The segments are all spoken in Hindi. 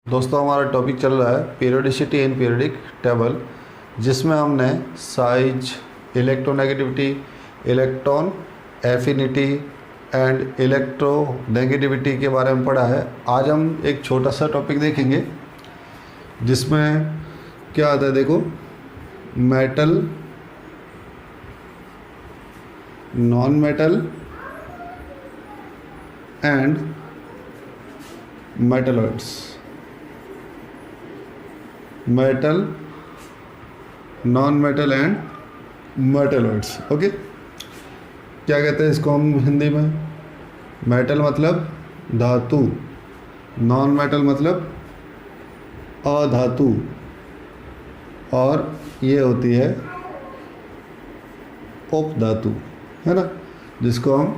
दोस्तों हमारा टॉपिक चल रहा है पीरियोडिसिटी इन पीरियोडिक टेबल, जिसमें हमने size, electronegativity, electron affinity and electronegativity के बारे में पढ़ा है। आज हम एक छोटा सा टॉपिक देखेंगे जिसमें क्या आता है। देखो, metal, non metal and metalloids. Metal, non metal and metalloids. Okay, क्या कहते हैं इसको हम हिंदी में? मेटल मतलब धातु, नॉन मेटल मतलब अधातु, और ये होती है उपधातु, है ना, जिसको हम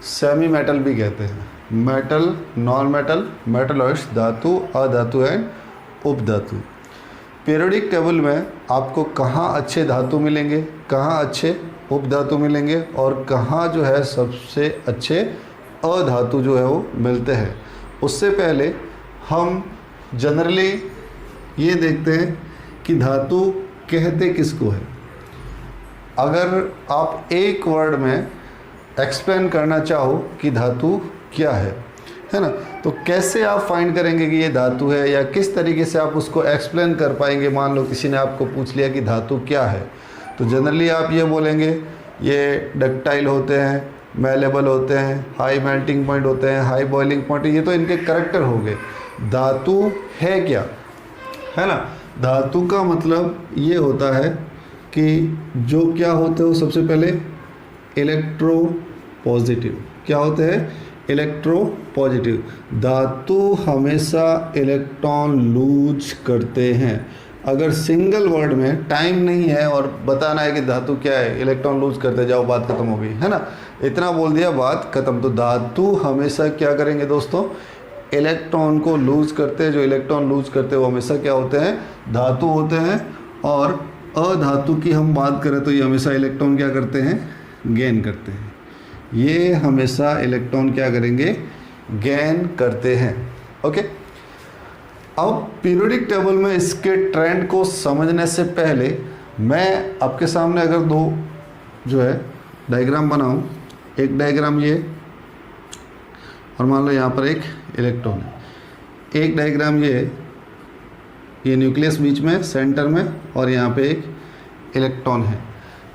सेमी मेटल भी कहते हैं। मेटल, नॉन मेटल, मेटलॉइड्स, धातु, अधातु एंड उपधातु। पीरियोडिक टेबल में आपको कहाँ अच्छे धातु मिलेंगे, कहाँ अच्छे उपधातु मिलेंगे और कहाँ जो है सबसे अच्छे अधातु जो है वो मिलते हैं। उससे पहले हम जनरली ये देखते हैं कि धातु कहते किसको है। अगर आप एक वर्ड में एक्सप्लेन करना चाहो कि धातु क्या है ना, तो कैसे आप फाइंड करेंगे कि ये धातु है, या किस तरीके से आप उसको एक्सप्लेन कर पाएंगे? मान लो किसी ने आपको पूछ लिया कि धातु क्या है, तो जनरली आप ये बोलेंगे ये डक्टाइल होते हैं, मेलेबल होते हैं, हाई मेल्टिंग पॉइंट होते हैं, हाई बॉइलिंग पॉइंट। ये तो इनके करैक्टर हो गए। धातु है क्या, है ना? धातु का मतलब ये होता है कि जो क्या होते हैं वो सबसे पहले इलेक्ट्रो पॉजिटिव। क्या होते हैं? Electro positive. धातु हमेशा इलेक्ट्रॉन लूज करते हैं। अगर सिंगल वर्ड में टाइम नहीं है और बताना है कि धातु क्या है, इलेक्ट्रॉन लूज करते जाओ, बात खत्म हो गई, है ना। इतना बोल दिया, बात खत्म। तो धातु हमेशा क्या करेंगे दोस्तों? इलेक्ट्रॉन को लूज करते हैं। जो इलेक्ट्रॉन लूज करते हैं वो हमेशा क्या होते हैं? धातु होते हैं। और अधातु की हम बात करें तो ये हमेशा इलेक्ट्रॉन क्या करते हैं? गेन करते हैं। ये हमेशा इलेक्ट्रॉन क्या करेंगे? गेन करते हैं। ओके, अब पीरियोडिक टेबल में इसके ट्रेंड को समझने से पहले मैं आपके सामने अगर दो जो है डायग्राम बनाऊं, एक डायग्राम ये, और मान लो यहाँ पर एक इलेक्ट्रॉन है, एक डायग्राम ये न्यूक्लियस बीच में सेंटर में, और यहाँ पे एक इलेक्ट्रॉन है।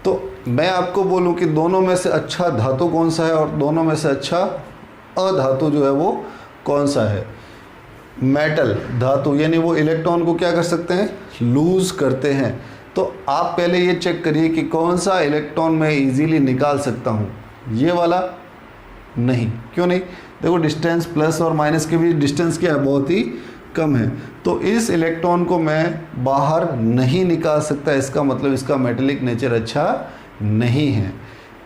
तो मैं आपको बोलूं कि दोनों में से अच्छा धातु कौन सा है और दोनों में से अच्छा अधातु जो है वो कौन सा है? मेटल धातु, यानी वो इलेक्ट्रॉन को क्या कर सकते हैं? लूज करते हैं। तो आप पहले ये चेक करिए कि कौन सा इलेक्ट्रॉन मैं इजीली निकाल सकता हूँ। ये वाला नहीं। क्यों नहीं? देखो, डिस्टेंस प्लस और माइनस के बीच डिस्टेंस क्या है? बहुत ही कम है। तो इस इलेक्ट्रॉन को मैं बाहर नहीं निकाल सकता। इसका मतलब इसका मेटेलिक नेचर अच्छा नहीं है।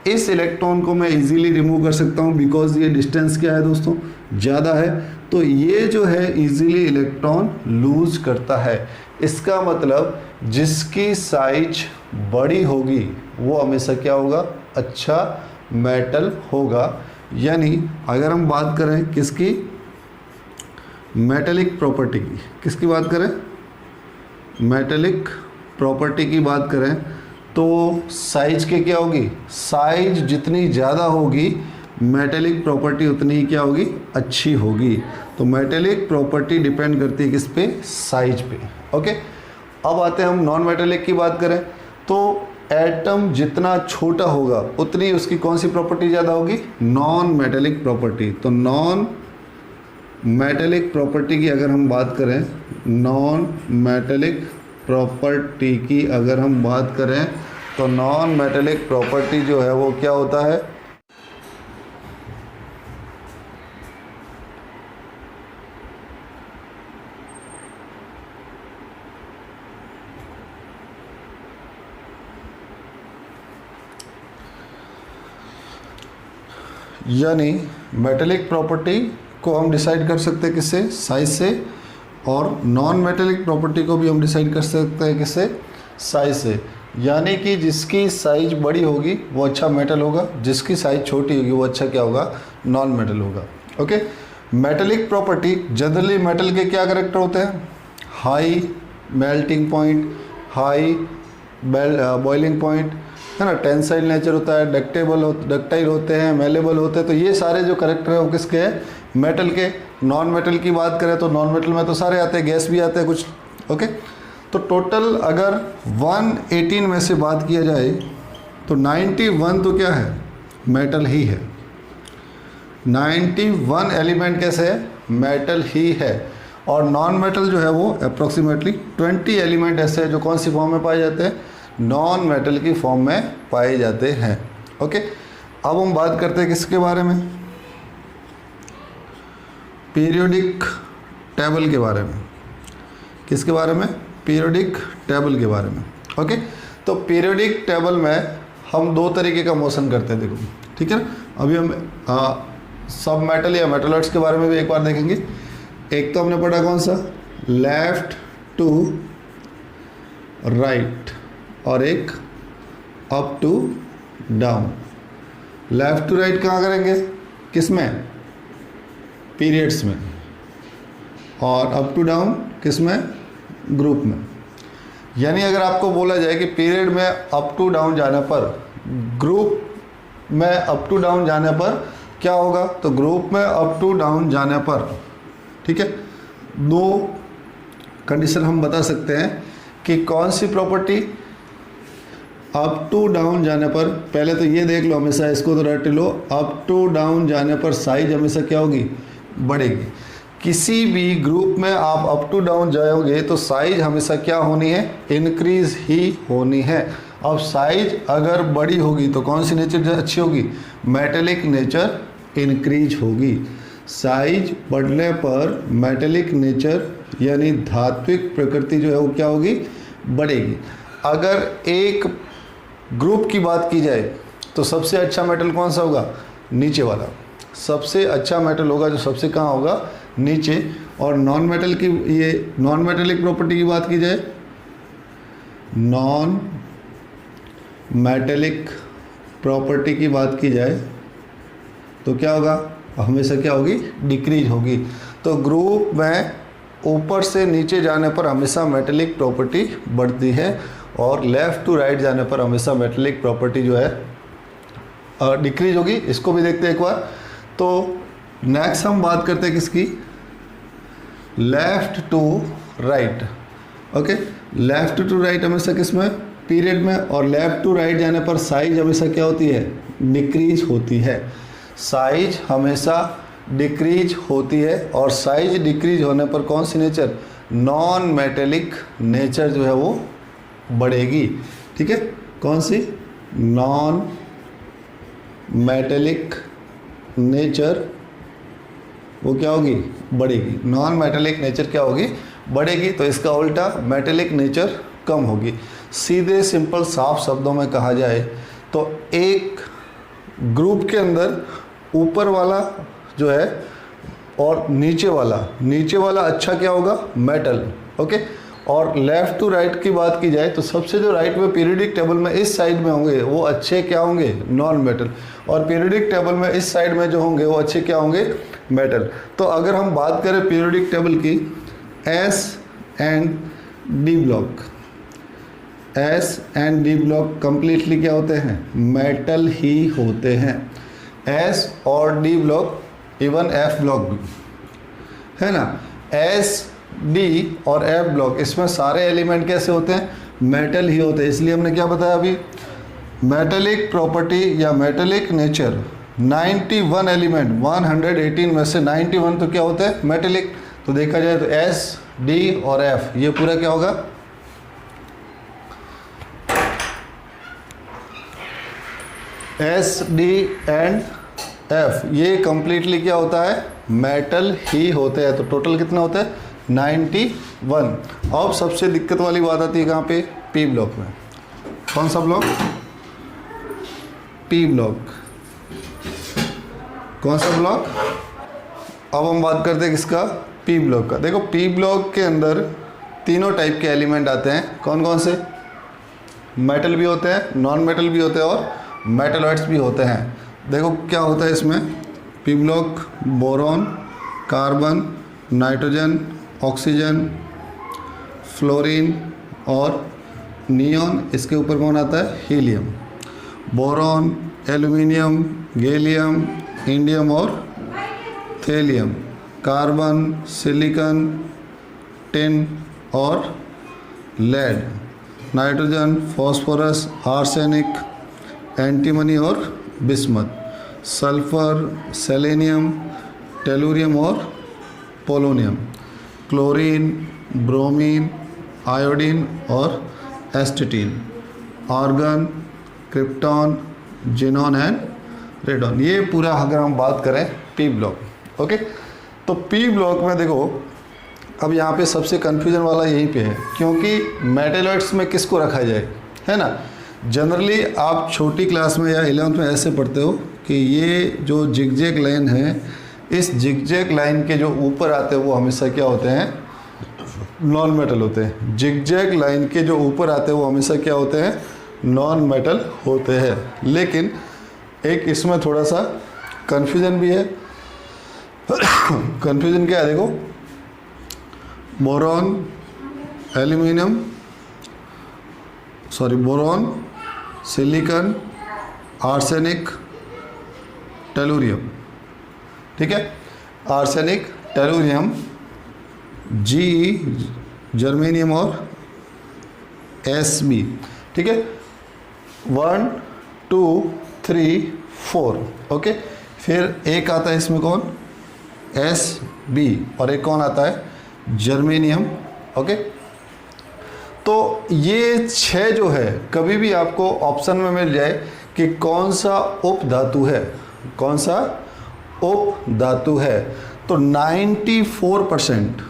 इस इलेक्ट्रॉन को मैं इजीली रिमूव कर सकता हूँ, बिकॉज ये डिस्टेंस क्या है दोस्तों? ज़्यादा है। तो ये जो है इजीली इलेक्ट्रॉन लूज करता है। इसका मतलब जिसकी साइज बड़ी होगी वो हमेशा क्या होगा? अच्छा मेटल होगा। यानी अगर हम बात करें किसकी? मेटेलिक प्रॉपर्टी की। किसकी बात करें? मेटेलिक प्रॉपर्टी की बात करें तो साइज के क्या होगी? साइज जितनी ज़्यादा होगी मेटेलिक प्रॉपर्टी उतनी ही क्या होगी? अच्छी होगी। तो मेटेलिक प्रॉपर्टी डिपेंड करती है किस पे? साइज पे। ओके, अब आते हैं हम नॉन मेटेलिक की बात करें तो एटम जितना छोटा होगा उतनी उसकी कौन सी प्रॉपर्टी ज़्यादा होगी? Non metallic property. तो नॉन मेटेलिक प्रॉपर्टी की अगर हम बात करें, नॉन मेटेलिक प्रॉपर्टी की अगर हम बात करें तो नॉन मेटेलिक प्रॉपर्टी जो है वो क्या होता है? यानी मेटेलिक प्रॉपर्टी को हम डिसाइड कर सकते हैं किससे? साइज से। और नॉन मेटेलिक प्रॉपर्टी को भी हम डिसाइड कर सकते हैं किससे? साइज से। यानी कि जिसकी साइज बड़ी होगी वो अच्छा मेटल होगा, जिसकी साइज छोटी होगी वो अच्छा क्या होगा? नॉन मेटल होगा। Okay, metallic property, generally metal के क्या करेक्टर होते हैं? High melting point, high boiling point, है ना, टेंसाइल नेचर होता है, डक्टाइल होते हैं, मेलेबल होते हैं। तो ये सारे जो करेक्टर हैं वो किसके हैं? मेटल के। नॉन मेटल की बात करें तो नॉन मेटल में तो सारे आते हैं, गैस भी आते हैं कुछ। ओके, तो टोटल अगर 118 में से बात किया जाए तो 91 तो क्या है? मेटल ही है। 91 एलिमेंट कैसे है? मेटल ही है। और नॉन मेटल जो है वो अप्रॉक्सीमेटली 20 एलिमेंट ऐसे हैं जो कौन सी फॉर्म में पाए जाते हैं? नॉन मेटल की फॉर्म में पाए जाते हैं। ओके, अब हम बात करते हैं किसके बारे में? पीरियोडिक टेबल के बारे में। किसके बारे में? पीरियोडिक टेबल के बारे में। ओके, तो पीरियोडिक टेबल में हम दो तरीके का मोशन करते हैं, देखो, ठीक है ना। अभी हम सब मेटल या मेटलॉइड्स के बारे में भी एक बार देखेंगे। एक तो हमने पढ़ा कौन सा? लेफ्ट टू राइट, और एक up to down. Left to right कहाँ करेंगे? किस में? पीरियड्स में। और अप टू डाउन किस में? ग्रुप में। यानी अगर आपको बोला जाए कि पीरियड में अप टू डाउन जाने पर, ग्रुप में अप टू डाउन जाने पर क्या होगा? तो ग्रुप में अप टू डाउन जाने पर, ठीक है, दो कंडीशन हम बता सकते हैं कि कौन सी प्रॉपर्टी अप टू डाउन जाने पर। पहले तो ये देख लो, हमेशा इसको तो रट लो, अप टू डाउन जाने पर साइज हमेशा क्या होगी? बढ़ेगी। किसी भी ग्रुप में आप अप टू डाउन जाओगे तो साइज हमेशा क्या होनी है? इंक्रीज ही होनी है। अब साइज अगर बड़ी होगी तो कौन सी नेचर अच्छी होगी? मेटेलिक नेचर इंक्रीज होगी। साइज बढ़ने पर मेटेलिक नेचर यानी धात्विक प्रकृति जो है वो क्या होगी? बढ़ेगी। अगर एक ग्रुप की बात की जाए तो सबसे अच्छा मेटल कौन सा होगा? नीचे वाला। सबसे अच्छा मेटल होगा जो सबसे कहाँ होगा? नीचे। और नॉन मेटल की, ये नॉन मेटेलिक प्रॉपर्टी की बात की जाए, नॉन मेटेलिक प्रॉपर्टी की बात की जाए तो क्या होगा? हमेशा क्या होगी? डिक्रीज होगी। तो ग्रुप में ऊपर से नीचे जाने पर हमेशा मेटेलिक प्रॉपर्टी बढ़ती है, और लेफ़्ट टू राइट जाने पर हमेशा मेटेलिक प्रॉपर्टी जो है डिक्रीज होगी। इसको भी देखते हैं एक बार। तो नेक्स्ट हम बात करते हैं किसकी? Left to right. Okay, left to right हमेशा किस में? पीरियड में। और लेफ़्ट टू राइट जाने पर साइज हमेशा क्या होती है? डिक्रीज होती है। साइज हमेशा डिक्रीज होती है, और साइज डिक्रीज होने पर कौन see nature? Non metallic nature जो है वो बढ़ेगी। ठीक है, कौन सी? नॉन मेटेलिक नेचर वो क्या होगी? बढ़ेगी। नॉन मेटेलिक नेचर क्या होगी? बढ़ेगी। तो इसका उल्टा मेटेलिक नेचर कम होगी। सीधे सिंपल साफ शब्दों में कहा जाए तो एक ग्रुप के अंदर ऊपर वाला जो है और नीचे वाला अच्छा क्या होगा? मेटल। ओके, और लेफ़्ट टू राइट की बात की जाए तो सबसे जो राइट में पीरियोडिक टेबल में इस साइड में होंगे वो अच्छे क्या होंगे? Non metal. और पीरियोडिक टेबल में इस साइड में जो होंगे वो अच्छे क्या होंगे? मेटल। तो अगर हम बात करें पीरियोडिक टेबल की, S and D block, S and D block completely क्या होते हैं? मेटल ही होते हैं। एस और D block, even F block भी, है ना। एस, डी और एफ ब्लॉक, इसमें सारे एलिमेंट कैसे होते हैं? मेटल ही होते हैं। इसलिए हमने क्या बताया अभी? मेटेलिक प्रॉपर्टी या मेटेलिक नेचर 91 एलिमेंट, 118 में से 91 तो क्या होते हैं? मेटेलिक। तो देखा जाए तो एस, डी और एफ ये पूरा क्या होगा? एस, डी एंड एफ ये कंप्लीटली क्या होता है? मेटल ही होते हैं। तो टोटल कितना होता है? 91। अब सबसे दिक्कत वाली बात आती है कहाँ पे? पी ब्लॉक में। कौन सा ब्लॉक? P block. कौन सा ब्लॉक? अब हम बात करते हैं किसका? पी ब्लॉक का। देखो पी ब्लॉक के अंदर तीनों टाइप के एलिमेंट आते हैं। कौन कौन से? मेटल भी होते हैं, नॉन मेटल भी होते हैं, और मेटलॉइड्स भी होते हैं। देखो क्या होता है इसमें? P block boron, carbon, nitrogen, oxygen, fluorine और नियॉन, इसके ऊपर कौन आता है? Helium. Boron, aluminium, gallium, indium और थेलियम, कार्बन, सिलिकॉन, टिन और lead, nitrogen, phosphorus, arsenic, antimony और बिस्मथ, सल्फर, सेलेनियम, टेलुरियम और पोलोनियम, क्लोरीन, ब्रोमीन, आयोडीन और astatine, argon, krypton, xenon and radon. ये पूरा अगर हम बात करें पी ब्लॉक। ओके, तो पी ब्लॉक में देखो, अब यहाँ पे सबसे कन्फ्यूजन वाला यहीं पे है, क्योंकि मेटलॉइड्स में किसको रखा जाए, है ना। जनरली आप छोटी क्लास में या 11th में ऐसे पढ़ते हो कि ये जो जिगजैग लाइन है, इस जिगजैग लाइन के जो ऊपर आते हैं वो हमेशा क्या होते हैं? नॉन मेटल होते हैं। जिगजैग लाइन के जो ऊपर आते हैं वो हमेशा क्या होते हैं? नॉन मेटल होते हैं। लेकिन एक इसमें थोड़ा सा कन्फ्यूजन भी है। कन्फ्यूजन क्या है देखो, boron, aluminium, boron, silicon, arsenic, tellurium, ठीक है, आर्सेनिक, टेलुरियम, जी, जर्मेनियम और एसबी, ठीक है, 1 2 3 4। ओके, फिर एक आता है इसमें कौन? एस बी, और एक कौन आता है? जर्मेनियम। ओके, तो ये 6 जो है, कभी भी आपको ऑप्शन में मिल जाए कि कौन सा उप धातु है, कौन सा उप धातु है, तो 94%,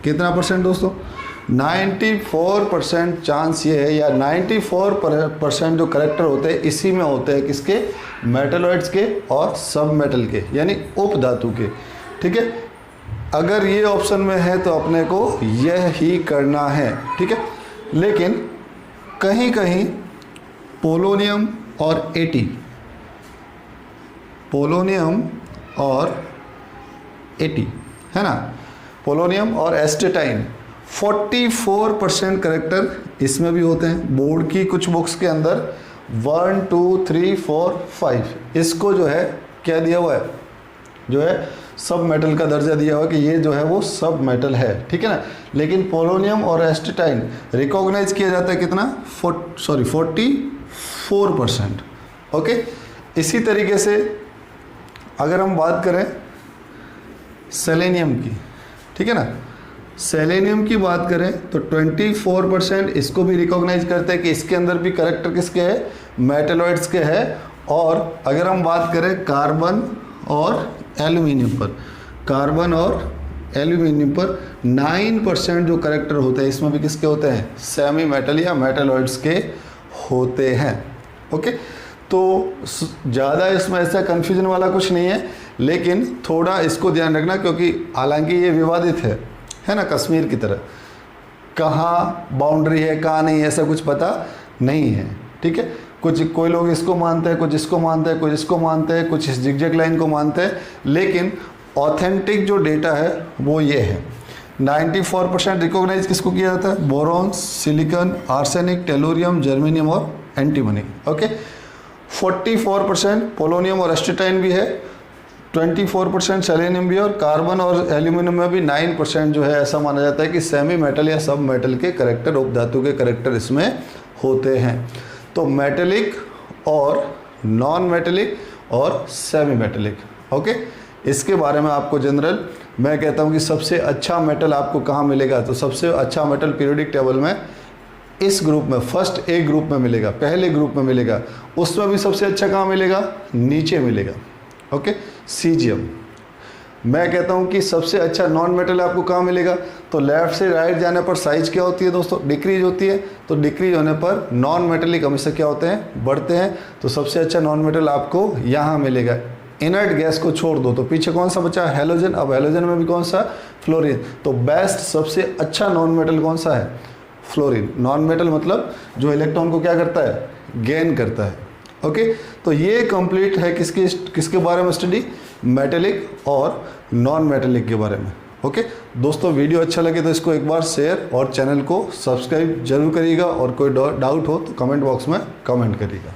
कितना परसेंट दोस्तों? 94% चांस ये है, या 94% जो करेक्टर होते हैं इसी में होते हैं, किसके? मेटलॉइड्स के और सब मेटल के, यानी उप धातु के, ठीक है। अगर ये ऑप्शन में है तो अपने को यह ही करना है, ठीक है। लेकिन कहीं कहीं पोलोनियम और एटी, पोलोनियम और एटी, है ना, पोलोनियम और एस्टेटाइन, 44% करेक्टर इसमें भी होते हैं। बोर्ड की कुछ बुक्स के अंदर 1 2 3 4 5 इसको जो है क्या दिया हुआ है, जो है सब मेटल का दर्जा दिया हुआ है कि ये जो है वो सब मेटल है, ठीक है ना। लेकिन पोलोनियम और एस्टेटाइन रिकॉग्नाइज किया जाता है कितना? 44%। ओके, इसी तरीके से अगर हम बात करें सेलेनियम की, ठीक है ना, सेलेनियम की बात करें तो 24% इसको भी रिकॉग्नाइज करते हैं कि इसके अंदर भी करेक्टर किसके है? मेटलॉइड्स के है। और अगर हम बात करें कार्बन और एल्यूमिनियम पर, कार्बन और एल्यूमिनियम पर 9% जो करेक्टर होते हैं इसमें भी किसके होते हैं? सेमी मेटल या मेटलॉइड्स के होते हैं। ओके, तो ज़्यादा इसमें ऐसा कन्फ्यूजन वाला कुछ नहीं है, लेकिन थोड़ा इसको ध्यान रखना, क्योंकि हालांकि ये विवादित है ना, कश्मीर की तरह, कहाँ बाउंड्री है कहाँ नहीं, ऐसा कुछ पता नहीं है, ठीक है। कोई लोग इसको मानते हैं, कुछ इसको मानते हैं, कुछ इसको मानते हैं, कुछ इस जिगजैग लाइन को मानते हैं, लेकिन ऑथेंटिक जो डेटा है वो ये है। 94% रिकॉग्नाइज किसको किया जाता है? Boron, silicon, arsenic, tellurium, germanium और एंटीमनी। ओके, 44% पोलोनियम और एस्टेटाइन भी है, 24% सेलेनियम भी है, और कार्बन और एल्यूमिनियम में भी 9% जो है ऐसा माना जाता है कि सेमी मेटल या सब मेटल के करेक्टर, उपधातु के करेक्टर इसमें होते हैं। तो मेटेलिक और नॉन मेटेलिक और सेमी मेटेलिक। ओके, इसके बारे में आपको जनरल मैं कहता हूँ कि सबसे अच्छा मेटल आपको कहाँ मिलेगा, तो सबसे अच्छा मेटल पीरियोडिक टेबल में इस ग्रुप में, फर्स्ट ए ग्रुप में मिलेगा, पहले ग्रुप में मिलेगा। उसमें भी सबसे अच्छा कहाँ मिलेगा? नीचे मिलेगा। Okay, caesium. मैं कहता हूँ कि सबसे अच्छा नॉन मेटल आपको कहाँ मिलेगा, तो लेफ्ट से राइट जाने पर साइज क्या होती है दोस्तों? डिक्रीज होती है। तो डिक्रीज होने पर नॉन मेटेलिक हमेशा क्या होते हैं? बढ़ते हैं। तो सबसे अच्छा नॉन मेटल आपको यहाँ मिलेगा। इनर्ट गैस को छोड़ दो तो पीछे कौन सा बचा? हेलोजन। अब हेलोजन में भी कौन सा? फ्लोरीन। तो बेस्ट सबसे अच्छा नॉन मेटल कौन सा है? फ्लोरीन। नॉन मेटल मतलब जो इलेक्ट्रॉन को क्या करता है? गेन करता है। ओके, तो ये कंप्लीट है किसके बारे में स्टडी? मेटेलिक और नॉन मेटेलिक के बारे में। ओके दोस्तों, वीडियो अच्छा लगे तो इसको एक बार शेयर और चैनल को सब्सक्राइब जरूर करिएगा, और कोई डाउट हो तो कमेंट बॉक्स में कमेंट करिएगा।